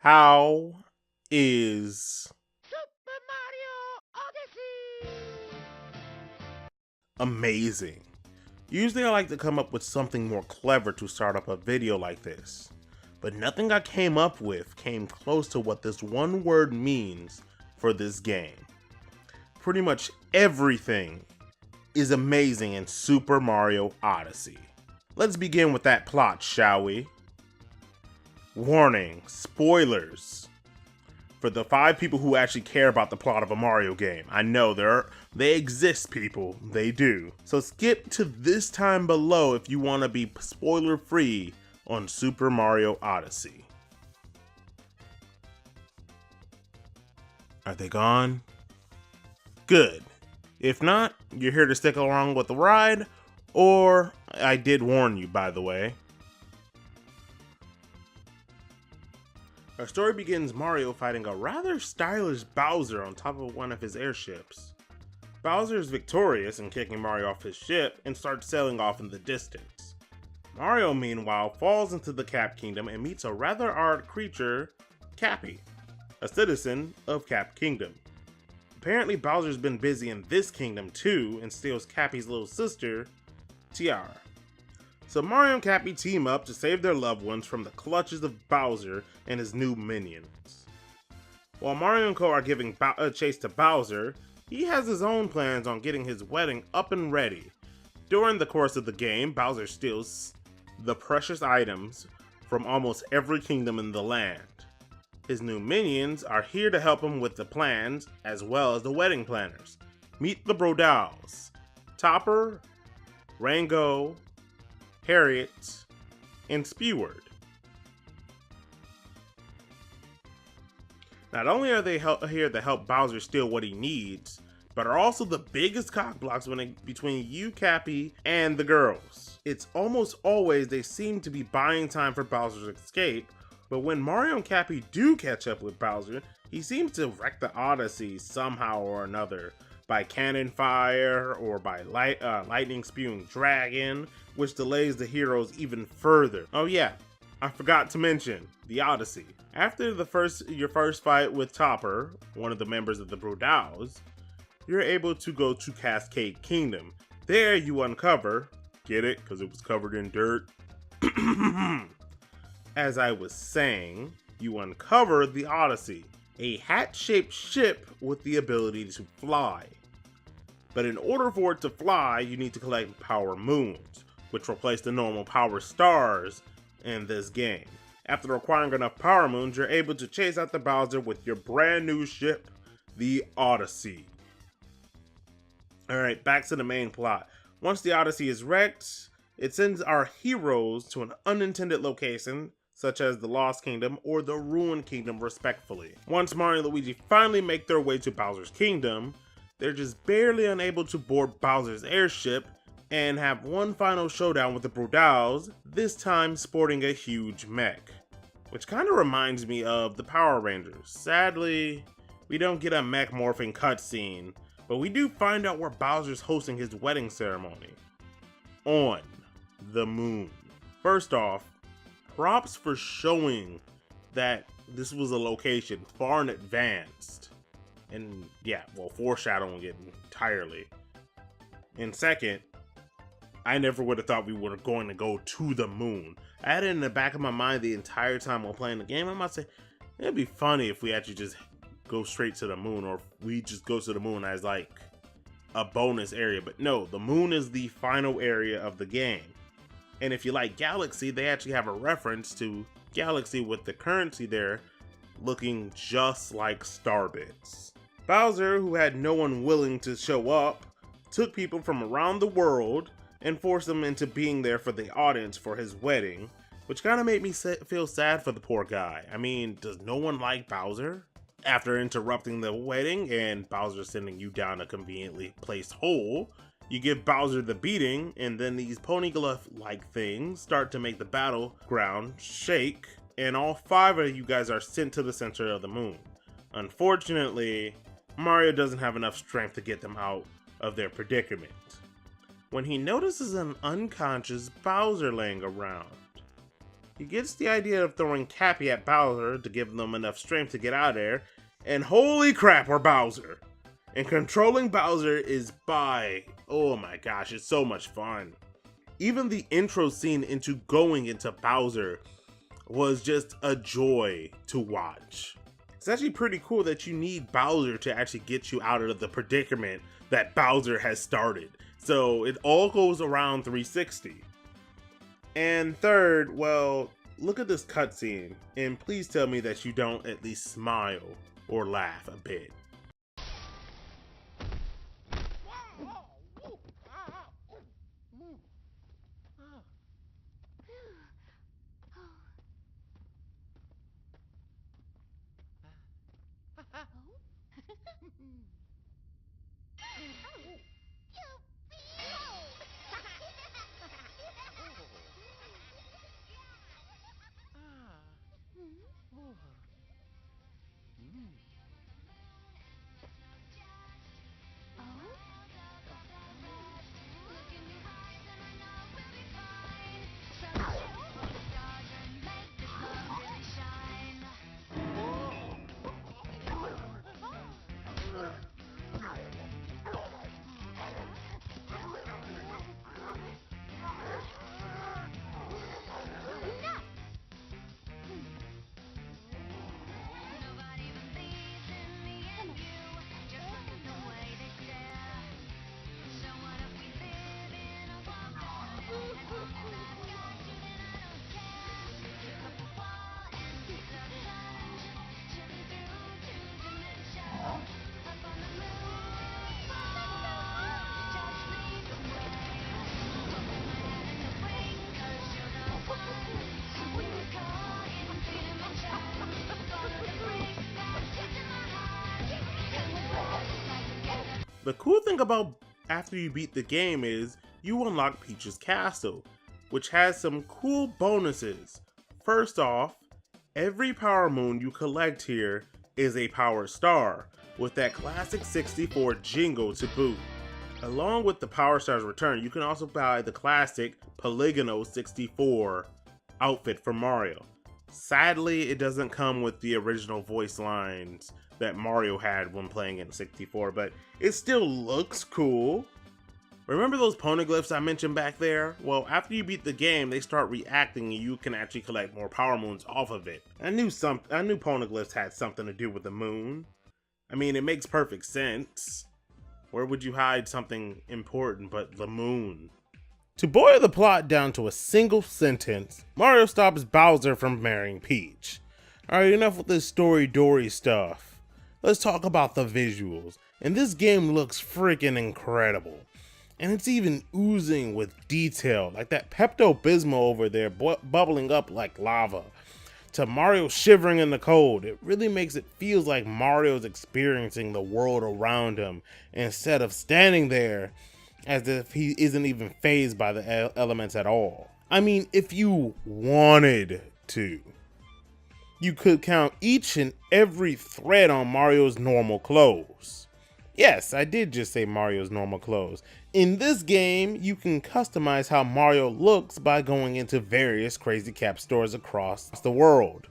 How is Super Mario Odyssey! amazing? Usually I like to come up with something more clever to start up a video like this, but nothing I came up with came close to what this one word means for this game. Pretty much everything is amazing in Super Mario Odyssey. Let's begin with that plot, shall we? Warning, spoilers. For the 5 people who actually care about the plot of a Mario game. I know they exist, people. They do. So skip to this time below if you want to be spoiler free on Super Mario Odyssey. Are they gone? Good. If not, you're here to stick along with the ride, or I did warn you, by the way. Our story begins Mario fighting a rather stylish Bowser on top of one of his airships. Bowser is victorious in kicking Mario off his ship and starts sailing off in the distance. Mario, meanwhile, falls into the Cap Kingdom and meets a rather odd creature, Cappy, a citizen of Cap Kingdom. Apparently Bowser's been busy in this kingdom too and steals Cappy's little sister, Tiara. So Mario and Cappy team up to save their loved ones from the clutches of Bowser and his new minions. While Mario and Co are giving a chase to Bowser, he has his own plans on getting his wedding up and ready. During the course of the game, Bowser steals the precious items from almost every kingdom in the land. His new minions are here to help him with the plans as well as the wedding planners. Meet the Brodals, Topper, Rango, Harriet, and Speward. Not only are they here to help Bowser steal what he needs, but are also the biggest cockblocks between you, Cappy, and the girls. It's almost always they seem to be buying time for Bowser's escape, but when Mario and Cappy do catch up with Bowser, he seems to wreck the Odyssey somehow or another, by cannon fire or by lightning spewing dragon, which delays the heroes even further. Oh yeah, I forgot to mention the Odyssey. After your first fight with Topper, one of the members of the Brodals, you're able to go to Cascade Kingdom. There you uncover, get it? Because it was covered in dirt. As I was saying, you uncover the Odyssey, a hat-shaped ship with the ability to fly. But in order for it to fly, you need to collect power moons, which replace the normal power stars in this game. After acquiring enough power moons, you're able to chase out the Bowser with your brand new ship, the Odyssey. Alright, back to the main plot. Once the Odyssey is wrecked, it sends our heroes to an unintended location, such as the Lost Kingdom or the Ruined Kingdom respectfully. Once Mario and Luigi finally make their way to Bowser's Kingdom, they're just barely unable to board Bowser's airship and have one final showdown with the Brodals, this time sporting a huge mech. Which kind of reminds me of the Power Rangers. Sadly, we don't get a mech morphing cutscene, but we do find out where Bowser's hosting his wedding ceremony. On the moon. First off, props for showing that this was a location far in advance. And yeah, well, foreshadowing it entirely. And second, I never would have thought we were going to go to the moon. I had it in the back of my mind the entire time while playing the game. I might say, it'd be funny if we actually just go straight to the moon, or if we just go to the moon as like a bonus area. But no, the moon is the final area of the game. And if you like Galaxy, they actually have a reference to Galaxy with the currency there looking just like Starbits. Bowser, who had no one willing to show up, took people from around the world and forced them into being there for the audience for his wedding, which kind of made me feel sad for the poor guy. I mean, does no one like Bowser? After interrupting the wedding and Bowser sending you down a conveniently placed hole, you give Bowser the beating, and then these poneglyph-like things start to make the battleground shake, and all 5 of you guys are sent to the center of the moon. Unfortunately, Mario doesn't have enough strength to get them out of their predicament, when he notices an unconscious Bowser laying around. He gets the idea of throwing Cappy at Bowser to give them enough strength to get out of there, and holy crap, we're Bowser! And controlling Bowser is oh my gosh, it's so much fun. Even the intro scene into going into Bowser was just a joy to watch. It's actually pretty cool that you need Bowser to actually get you out of the predicament that Bowser has started. So it all goes around 360. And third, well, look at this cutscene, and please tell me that you don't at least smile or laugh a bit. The cool thing about after you beat the game is you unlock Peach's Castle, which has some cool bonuses. First off, every Power Moon you collect here is a Power Star, with that classic 64 jingle to boot. Along with the Power Star's return, you can also buy the classic Polygonal 64 outfit for Mario. Sadly, it doesn't come with the original voice lines that Mario had when playing in 64, but it still looks cool. Remember those poneglyphs I mentioned back there? Well, after you beat the game, they start reacting and you can actually collect more Power Moons off of it. I knew poneglyphs had something to do with the moon. I mean, it makes perfect sense. Where would you hide something important but the moon? To boil the plot down to a single sentence, Mario stops Bowser from marrying Peach. Alright, enough with this story-dory stuff. Let's talk about the visuals. And this game looks freaking incredible. And it's even oozing with detail, like that Pepto-Bismol over there bubbling up like lava, to Mario shivering in the cold. It really makes it feel like Mario's experiencing the world around him instead of standing there as if he isn't even fazed by the elements at all. I mean, if you wanted to, you could count each and every thread on Mario's normal clothes. Yes, I did just say Mario's normal clothes. In this game, you can customize how Mario looks by going into various Crazy Cap stores across the world.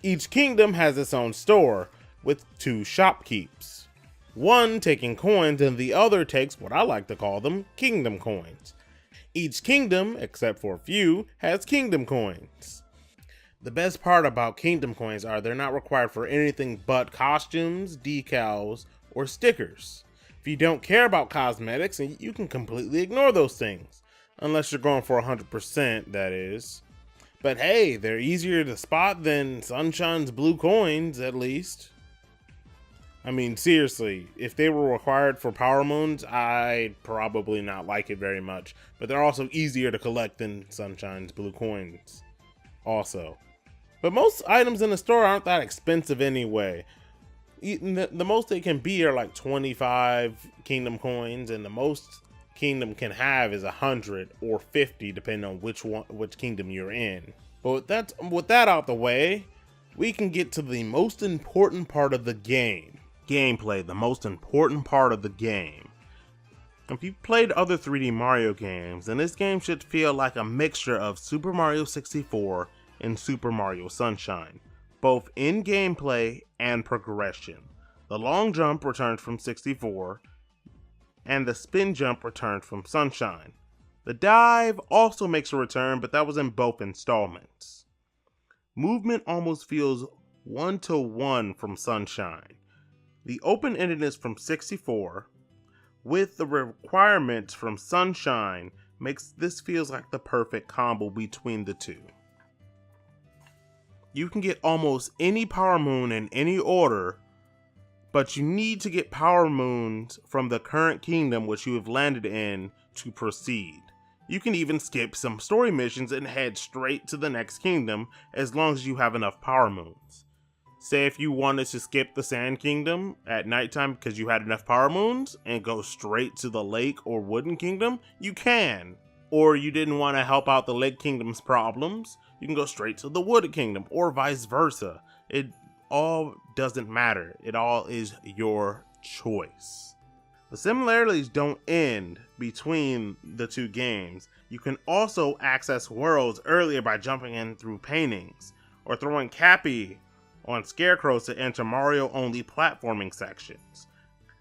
Each kingdom has its own store, with 2 shopkeepers. One taking coins and the other takes what I like to call them kingdom coins. Each kingdom, except for a few, has kingdom coins. The best part about kingdom coins are they're not required for anything but costumes, decals, or stickers. If you don't care about cosmetics, you can completely ignore those things. Unless you're going for 100%, that is. But hey, they're easier to spot than Sunshine's blue coins, at least. I mean, seriously, if they were required for Power Moons, I'd probably not like it very much. But they're also easier to collect than Sunshine's blue coins, also. But most items in the store aren't that expensive anyway. The most they can be are like 25 kingdom coins, and the most kingdom can have is 100 or 50 depending on which kingdom you're in. But with that out the way, we can get to the most important part of the game. Gameplay, the most important part of the game. If you've played other 3D Mario games, then this game should feel like a mixture of Super Mario 64 in Super Mario Sunshine, both in gameplay and progression. The long jump returned from 64, and the spin jump returned from Sunshine. The dive also makes a return, but that was in both installments. Movement almost feels one-to-one from Sunshine. The open-endedness from 64, with the requirements from Sunshine, makes this feels like the perfect combo between the two. You can get almost any Power Moon in any order, but you need to get Power Moons from the current kingdom which you have landed in to proceed. You can even skip some story missions and head straight to the next kingdom as long as you have enough Power Moons. Say if you wanted to skip the Sand Kingdom at nighttime because you had enough Power Moons and go straight to the Lake or Wooden Kingdom, you can. Or you didn't want to help out the Lake Kingdom's problems, you can go straight to the Wooden Kingdom, or vice versa. It all doesn't matter. It all is your choice. The similarities don't end between the two games. You can also access worlds earlier by jumping in through paintings, or throwing Cappy on scarecrows to enter Mario-only platforming sections.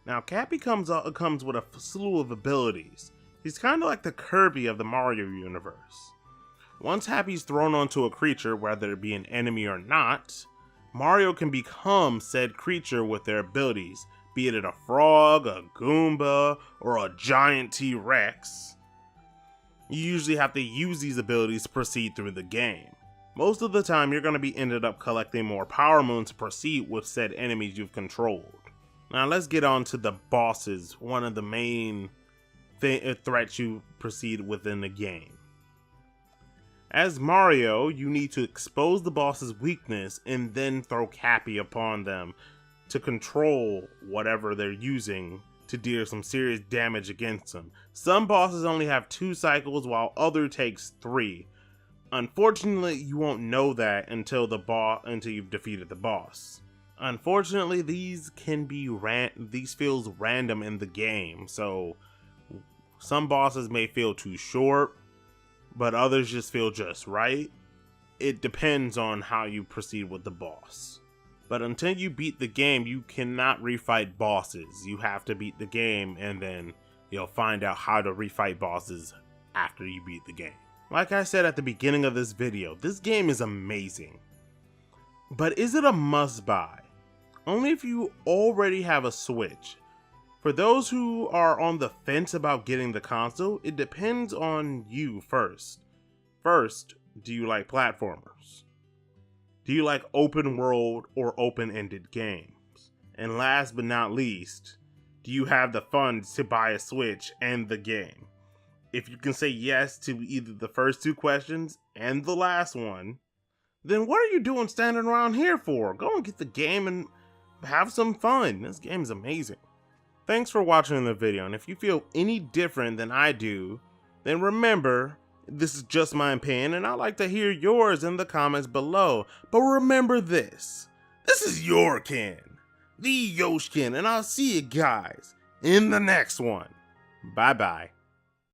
Now, Cappy comes with a slew of abilities. He's kind of like the Kirby of the Mario universe. Once Happy's thrown onto a creature, whether it be an enemy or not, Mario can become said creature with their abilities, be it a frog, a Goomba, or a giant T-Rex. You usually have to use these abilities to proceed through the game. Most of the time, you're going to be ended up collecting more Power Moons to proceed with said enemies you've controlled. Now let's get on to the bosses, one of the main threats you proceed within the game. As Mario, you need to expose the boss's weakness and then throw Cappy upon them to control whatever they're using to deal some serious damage against them. Some bosses only have 2 cycles while other takes 3. Unfortunately, you won't know that until you've defeated the boss. Unfortunately, these feels random in the game, so some bosses may feel too short, but others just feel just right. It depends on how you proceed with the boss. But until you beat the game, you cannot refight bosses. You have to beat the game, and then you'll find out how to refight bosses after you beat the game. Like I said at the beginning of this video, this game is amazing. But is it a must-buy? Only if you already have a Switch. For those who are on the fence about getting the console, it depends on you first. First, do you like platformers? Do you like open world or open-ended games? And last but not least, do you have the funds to buy a Switch and the game? If you can say yes to either the first 2 questions and the last one, then what are you doing standing around here for? Go and get the game and have some fun. This game is amazing. Thanks for watching the video, and if you feel any different than I do, then remember, this is just my opinion, and I'd like to hear yours in the comments below. But remember this is Yoshken, the Yoshken, and I'll see you guys in the next one. Bye-bye.